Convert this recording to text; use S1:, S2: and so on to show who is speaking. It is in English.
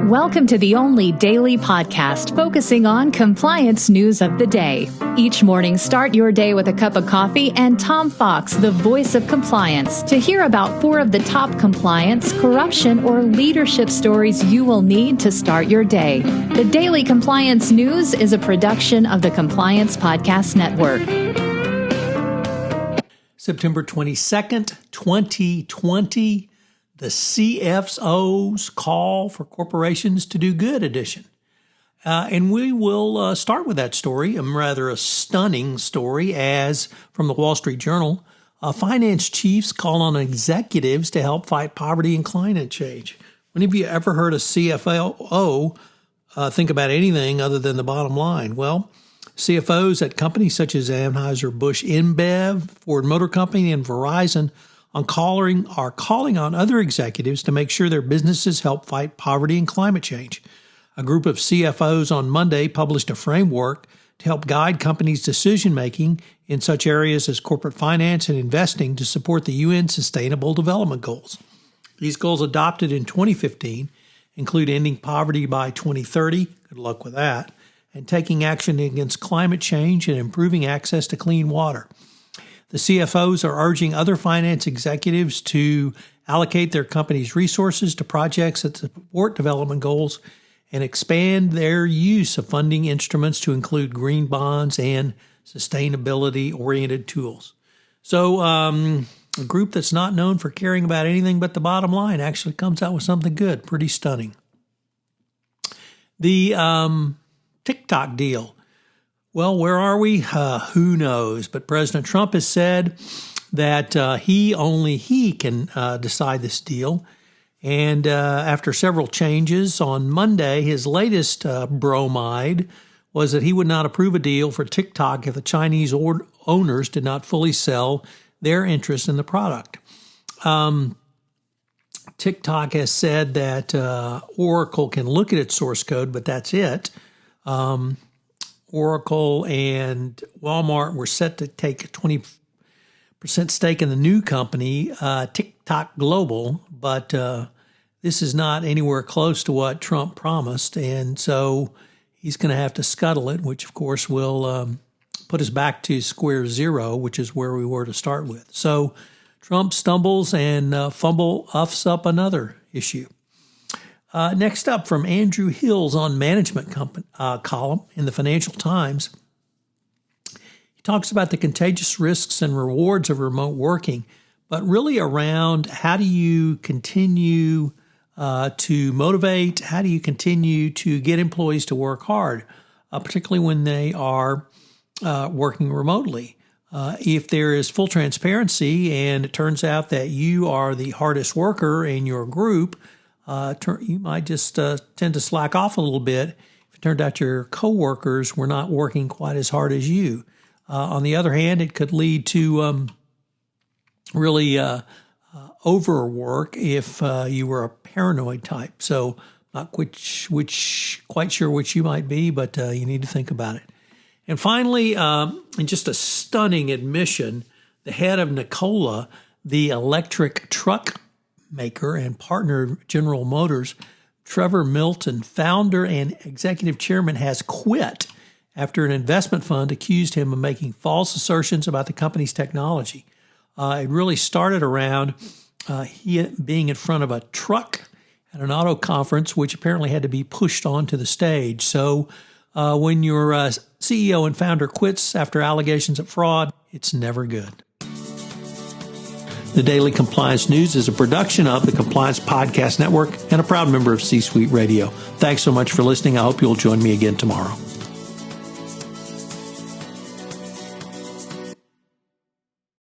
S1: Welcome to the only daily podcast focusing on compliance news of the day. Each morning, start your day with a cup of coffee and Tom Fox, the voice of compliance, to hear about 4 of the top compliance, corruption, or leadership stories you will need to start your day. The Daily Compliance News is a production of the Compliance Podcast Network.
S2: September 22nd, 2020. The CFOs Call for Corporations to Do Good edition. And we will start with that story, a stunning story, as from the Wall Street Journal, finance chiefs call on executives to help fight poverty and climate change. When have you ever heard a CFO think about anything other than the bottom line? Well, CFOs at companies such as Anheuser-Busch InBev, Ford Motor Company, and Verizon are calling on other executives to make sure their businesses help fight poverty and climate change. A group of CFOs on Monday published a framework to help guide companies' decision-making in such areas as corporate finance and investing to support the UN Sustainable Development Goals. These goals, adopted in 2015, include ending poverty by 2030, good luck with that, and taking action against climate change and improving access to clean water. The CFOs are urging other finance executives to allocate their company's resources to projects that support development goals and expand their use of funding instruments to include green bonds and sustainability-oriented tools. So a group that's not known for caring about anything but the bottom line actually comes out with something good. Pretty stunning. The TikTok deal. Well, where are we? Who knows? But President Trump has said that only he can decide this deal. And after several changes on Monday, his latest bromide was that he would not approve a deal for TikTok if the Chinese owners did not fully sell their interest in the product. TikTok has said that Oracle can look at its source code, but that's it. Oracle and Walmart were set to take a 20% stake in the new company, TikTok Global, but this is not anywhere close to what Trump promised, and so he's going to have to scuttle it, which of course will put us back to square zero, which is where we were to start with. So Trump stumbles and uffs up another issue. Next up, from Andrew Hill's On Management column in the Financial Times, he talks about the contagious risks and rewards of remote working, but really around how do you continue to motivate, how do you continue to get employees to work hard, particularly when they are working remotely. If there is full transparency and it turns out that you are the hardest worker in your group, you might just tend to slack off a little bit if it turned out your coworkers were not working quite as hard as you. On the other hand, it could lead to really overwork if you were a paranoid type. So not quite sure which you might be, but you need to think about it. And finally, in just a stunning admission, the head of Nikola, the electric truck maker and partner of General Motors, Trevor Milton, founder and executive chairman, has quit after an investment fund accused him of making false assertions about the company's technology. It really started around he being in front of a truck at an auto conference, which apparently had to be pushed onto the stage. So when your CEO and founder quits after allegations of fraud, it's never good. The Daily Compliance News is a production of the Compliance Podcast Network and a proud member of C-Suite Radio. Thanks so much for listening. I hope you'll join me again tomorrow.